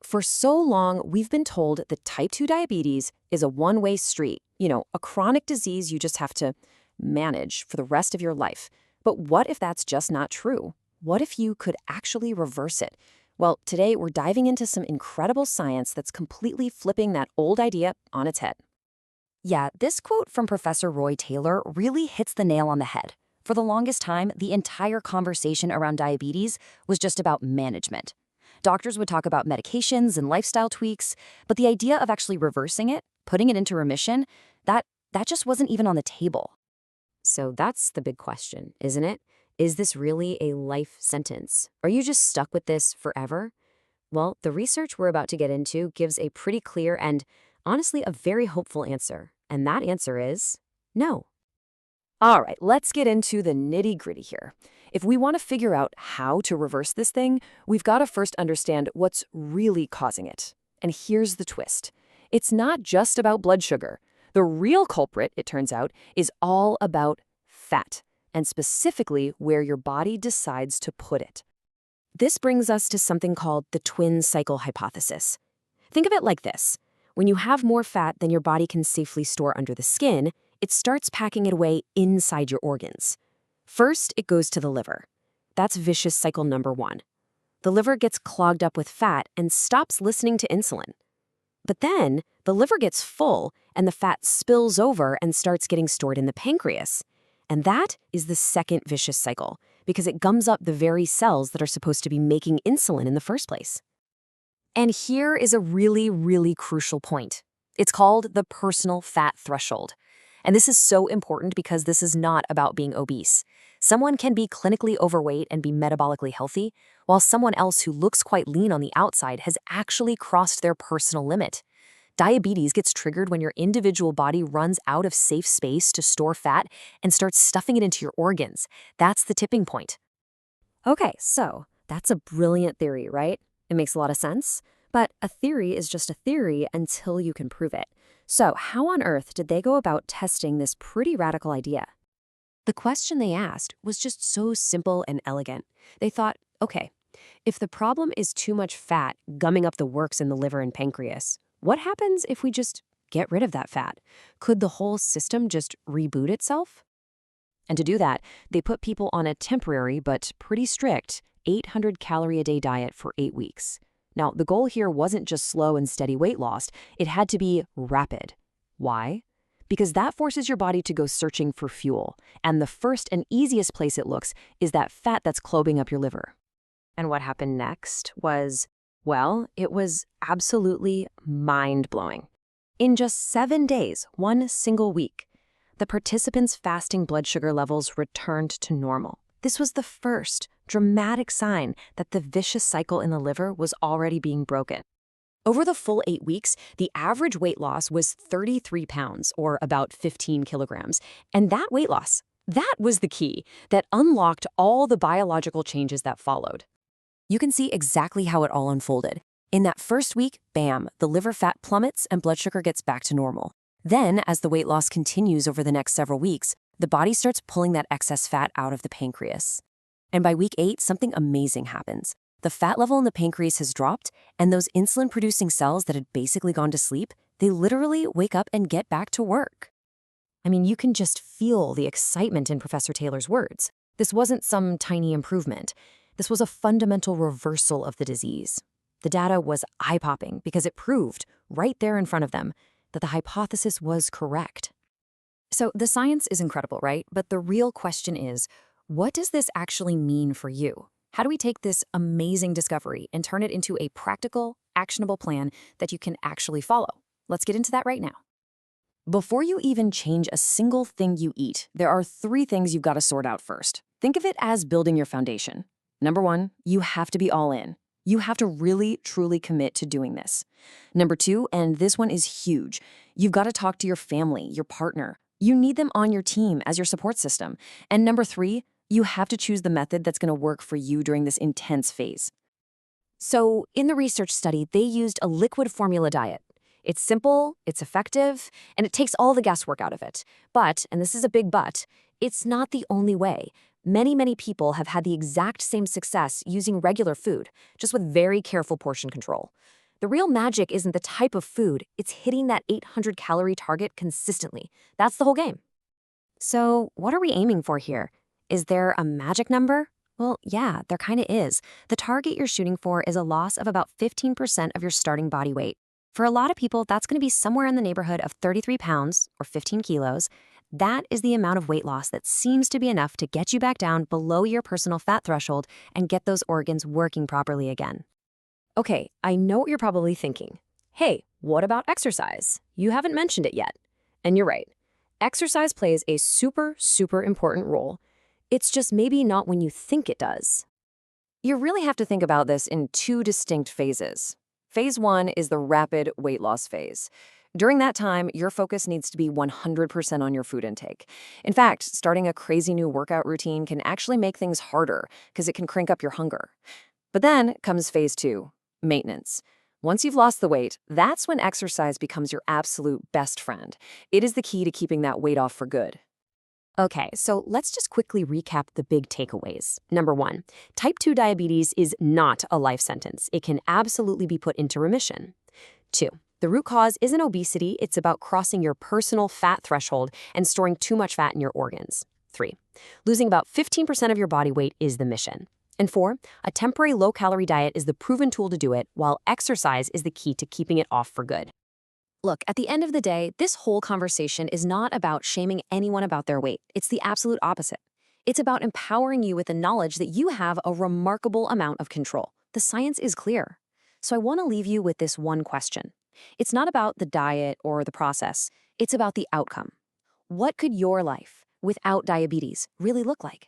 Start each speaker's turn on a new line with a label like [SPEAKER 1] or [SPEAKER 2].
[SPEAKER 1] For so long, we've been told that type 2 diabetes is a one-way street, a chronic disease you just have to manage for the rest of your life. But what if that's just not true? What if you could actually reverse it? Well, today we're diving into some incredible science that's completely flipping that old idea on its head.
[SPEAKER 2] Yeah, this quote from Professor Roy Taylor really hits the nail on the head. For the longest time, the entire conversation around diabetes was just about management. Doctors would talk about medications and lifestyle tweaks, but the idea of actually reversing it, putting it into remission, that just wasn't even on the table.
[SPEAKER 1] So that's the big question, isn't it? Is this really a life sentence? Are you just stuck with this forever? Well, the research we're about to get into gives a pretty clear and, honestly, a very hopeful answer. And that answer is no. All right, let's get into the nitty-gritty here. If we want to figure out how to reverse this thing, we've got to first understand what's really causing it. And here's the twist. It's not just about blood sugar. The real culprit, it turns out, is all about fat, and specifically where your body decides to put it. This brings us to something called the twin cycle hypothesis. Think of it like this. When you have more fat than your body can safely store under the skin, it starts packing it away inside your organs. First, it goes to the liver. That's vicious cycle number one. The liver gets clogged up with fat and stops listening to insulin. But then, the liver gets full and the fat spills over and starts getting stored in the pancreas. And that is the second vicious cycle, because it gums up the very cells that are supposed to be making insulin in the first place. And here is a really, really crucial point. It's called the personal fat threshold. And this is so important because this is not about being obese. Someone can be clinically overweight and be metabolically healthy, while someone else who looks quite lean on the outside has actually crossed their personal limit. Diabetes gets triggered when your individual body runs out of safe space to store fat and starts stuffing it into your organs. That's the tipping point. Okay, so that's a brilliant theory, right? It makes a lot of sense. But a theory is just a theory until you can prove it. So how on earth did they go about testing this pretty radical idea? The question they asked was just so simple and elegant. They thought, okay, if the problem is too much fat gumming up the works in the liver and pancreas, what happens if we just get rid of that fat? Could the whole system just reboot itself? And to do that, they put people on a temporary but pretty strict 800-calorie-a-day diet for 8 weeks. Now, the goal here wasn't just slow and steady weight loss, it had to be rapid. Why? Because that forces your body to go searching for fuel, and the first and easiest place it looks is that fat that's clogging up your liver. And what happened next was, well, it was absolutely mind-blowing. In just 7 days, one single week, the participants' fasting blood sugar levels returned to normal. This was the first dramatic sign that the vicious cycle in the liver was already being broken. Over the full 8 weeks, the average weight loss was 33 pounds, or about 15 kilograms. And that weight loss, that was the key that unlocked all the biological changes that followed. You can see exactly how it all unfolded. In that first week, bam, the liver fat plummets and blood sugar gets back to normal. Then, as the weight loss continues over the next several weeks, the body starts pulling that excess fat out of the pancreas. And by week 8, something amazing happens. The fat level in the pancreas has dropped, and those insulin-producing cells that had basically gone to sleep, they literally wake up and get back to work. I mean, you can just feel the excitement in Professor Taylor's words. This wasn't some tiny improvement. This was a fundamental reversal of the disease. The data was eye-popping because it proved, right there in front of them, that the hypothesis was correct. So the science is incredible, right? But the real question is, what does this actually mean for you? How do we take this amazing discovery and turn it into a practical, actionable plan that you can actually follow? Let's get into that right now. Before you even change a single thing you eat, there are 3 things you've got to sort out first. Think of it as building your foundation. Number 1, you have to be all in. You have to really, truly commit to doing this. Number 2, and this one is huge, you've got to talk to your family, your partner. You need them on your team as your support system. And number 3, you have to choose the method that's going to work for you during this intense phase. So in the research study, they used a liquid formula diet. It's simple, it's effective, and it takes all the guesswork out of it. But, and this is a big but, it's not the only way. Many people have had the exact same success using regular food, just with very careful portion control. The real magic isn't the type of food, it's hitting that 800-calorie target consistently. That's the whole game. So, what are we aiming for here? Is there a magic number? Well, yeah, there kind of is. The target you're shooting for is a loss of about 15% of your starting body weight. For a lot of people, that's going to be somewhere in the neighborhood of 33 pounds or 15 kilos. That is the amount of weight loss that seems to be enough to get you back down below your personal fat threshold and get those organs working properly again. Okay, I know what you're probably thinking. Hey, what about exercise? You haven't mentioned it yet. And you're right. Exercise plays a super, super important role. It's just maybe not when you think it does.
[SPEAKER 2] You really have to think about this in two distinct phases. Phase 1 is the rapid weight loss phase. During that time, your focus needs to be 100% on your food intake. In fact, starting a crazy new workout routine can actually make things harder because it can crank up your hunger. But then comes phase 2, maintenance. Once you've lost the weight, that's when exercise becomes your absolute best friend. It is the key to keeping that weight off for good.
[SPEAKER 1] Okay, so let's just quickly recap the big takeaways. Number 1, type 2 diabetes is not a life sentence. It can absolutely be put into remission. 2, the root cause isn't obesity, it's about crossing your personal fat threshold and storing too much fat in your organs. 3, losing about 15% of your body weight is the mission. And 4, a temporary low-calorie diet is the proven tool to do it, while exercise is the key to keeping it off for good. Look, at the end of the day, this whole conversation is not about shaming anyone about their weight. It's the absolute opposite. It's about empowering you with the knowledge that you have a remarkable amount of control. The science is clear. So I want to leave you with this one question. It's not about the diet or the process. It's about the outcome. What could your life without diabetes really look like?